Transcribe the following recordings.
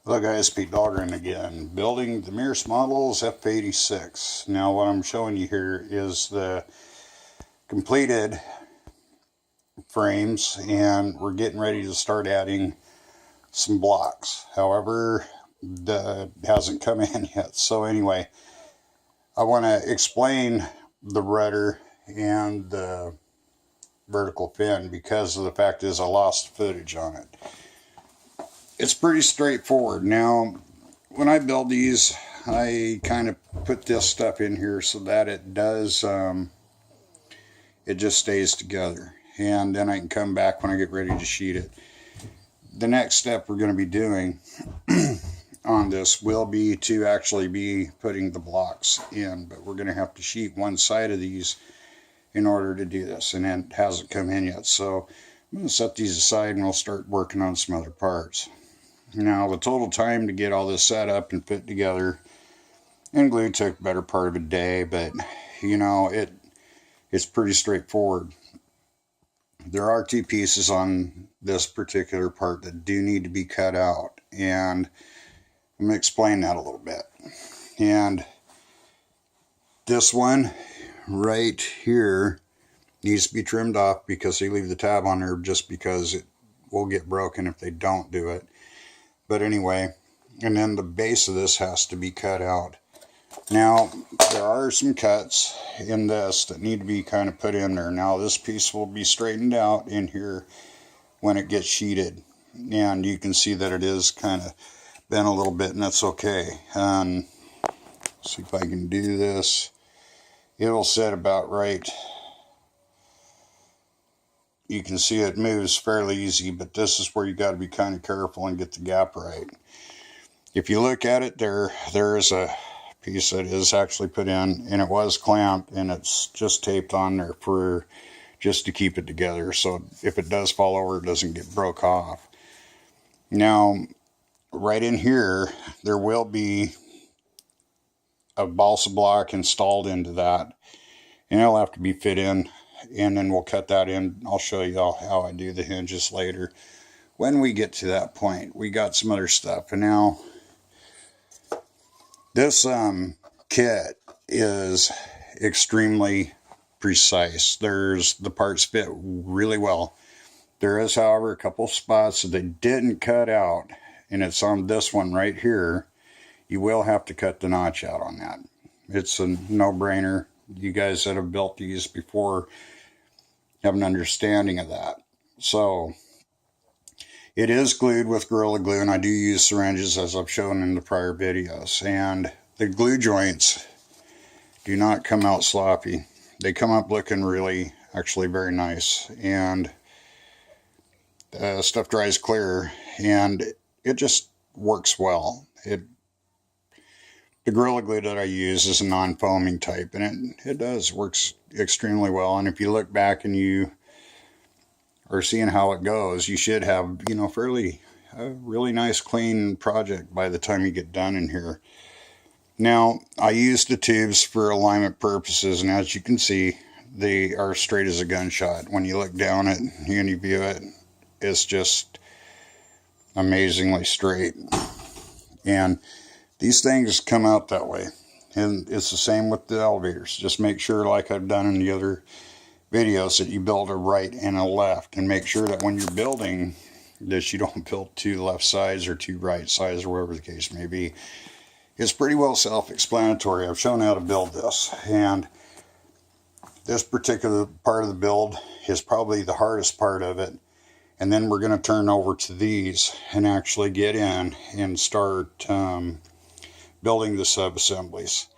Hello guys, Pete Dahlgren again, building the Mears Models F86. Now what I'm showing you here is the completed frames, and we're getting ready to start adding some blocks. However, that hasn't come in yet. So anyway, I want to explain the rudder and the vertical fin because of the fact is I lost footage on it. It's pretty straightforward. Now, when I build these, I kind of put this stuff in here so that it does, it just stays together. And then I can come back when I get ready to sheet it. The next step we're going to be doing on this will be to actually be putting the blocks in. But we're going to have to sheet one side of these in order to do this. And it hasn't come in yet. So I'm going to set these aside and we'll start working on some other parts. Now, the total time to get all this set up and put together and glue took the better part of a day, but you know, it's pretty straightforward. There are two pieces on this particular part that do need to be cut out, and I'm going to explain that a little bit. And this one right here needs to be trimmed off because they leave the tab on there just because it will get broken if they don't do it. But anyway, and then the base of this has to be cut out. Now, there are some cuts in this that need to be kind of put in there. Now, this piece will be straightened out in here when it gets sheeted. And you can see that it is kind of bent a little bit, and that's okay. See if I can do this. It'll sit about right. You can see it moves fairly easy, but this is where you got to be kind of careful and get the gap right. If you look at it, there is a piece that is actually put in, and it was clamped, and it's just taped on there for just to keep it together. So if it does fall over, it doesn't get broke off. Now, right in here, there will be a balsa block installed into that, and it'll have to be fit in. And then we'll cut that in. I'll show you all how I do the hinges later when we get to that point. We got some other stuff. And now this kit is extremely precise. The parts fit really well. There is, however, a couple spots that they didn't cut out, and it's on this one right here. You will have to cut the notch out on that. It's a no-brainer. You guys that have built these before have an understanding of that. So it is glued with Gorilla Glue, and I do use syringes as I've shown in the prior videos. And the glue joints do not come out sloppy. They come up looking really, actually very nice. And stuff dries clear, and it just works well. The Gorilla Glue that I use is a non-foaming type, and it works extremely well. And if you look back and you are seeing how it goes, you should have, you know, a really nice clean project by the time you get done in here. Now, I use the tubes for alignment purposes, and as you can see, they are straight as a gunshot. When you look down at and you view it, it's just amazingly straight. And these things come out that way, and it's the same with the elevators. Just make sure, like I've done in the other videos, that you build a right and a left, and make sure that when you're building this, you don't build two left sides or two right sides, or whatever the case may be. It's pretty well self-explanatory. I've shown how to build this, and this particular part of the build is probably the hardest part of it. And then we're going to turn over to these and actually get in and start building the sub-assemblies.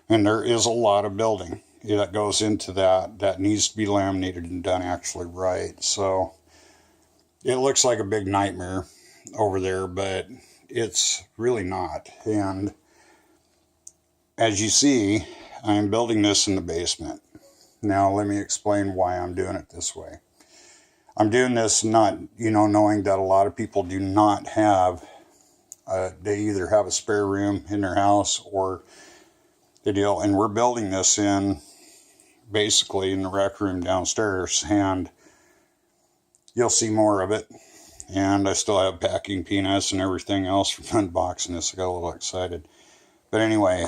And there is a lot of building that goes into that needs to be laminated and done actually right. So it looks like a big nightmare over there, but it's really not. And as you see, I'm building this in the basement. Now let me explain why I'm doing it this way. I'm doing this not, knowing that a lot of people do not have they either have a spare room in their house or the deal, and we're building this basically in the rec room downstairs, and you'll see more of it And I still have packing peanuts and everything else from unboxing this. I got a little excited. But anyway,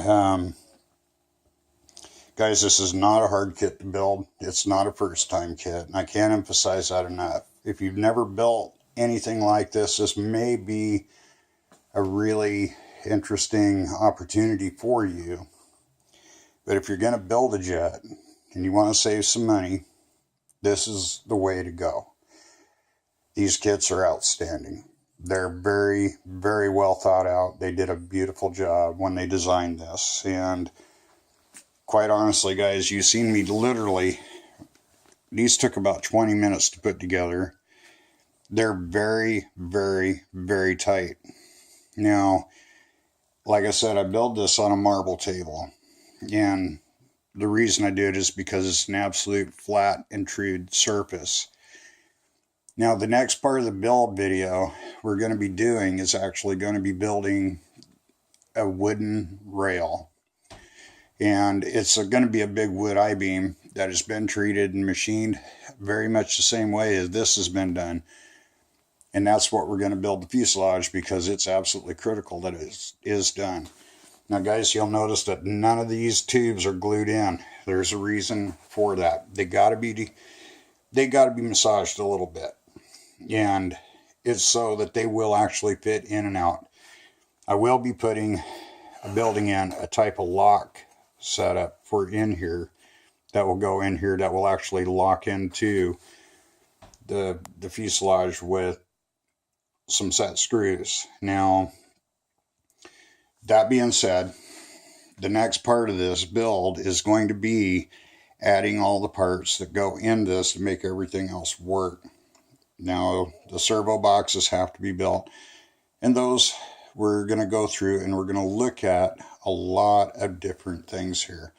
guys, this is not a hard kit to build. It's not a first time kit. And I can't emphasize that enough. If you've never built anything like this may be a really interesting opportunity for you. But if you're going to build a jet and you want to save some money, this is the way to go. These kits are outstanding. They're very, very well thought out. They did a beautiful job when they designed this. And quite honestly, guys, you've seen me literally, these took about 20 minutes to put together. They're very, very, very tight. Now, like I said, I built this on a marble table. And the reason I do it is because it's an absolute flat and true surface. Now, the next part of the build video we're going to be doing is actually going to be building a wooden rail. And it's going to be a big wood I-beam that has been treated and machined very much the same way as this has been done. And that's what we're going to build the fuselage, because it's absolutely critical that it is done. Now, guys, you'll notice that none of these tubes are glued in. There's a reason for that. They got to be massaged a little bit. And it's so that they will actually fit in and out. I will be building in a type of lock setup for in here that will go in here that will actually lock into the fuselage with some set screws. Now, that being said, the next part of this build is going to be adding all the parts that go in this to make everything else work. Now, the servo boxes have to be built, and those we're going to go through, and we're going to look at a lot of different things here.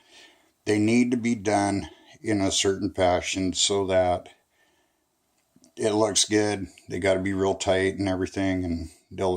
They need to be done in a certain fashion so that it looks good. They got to be real tight and everything, and they'll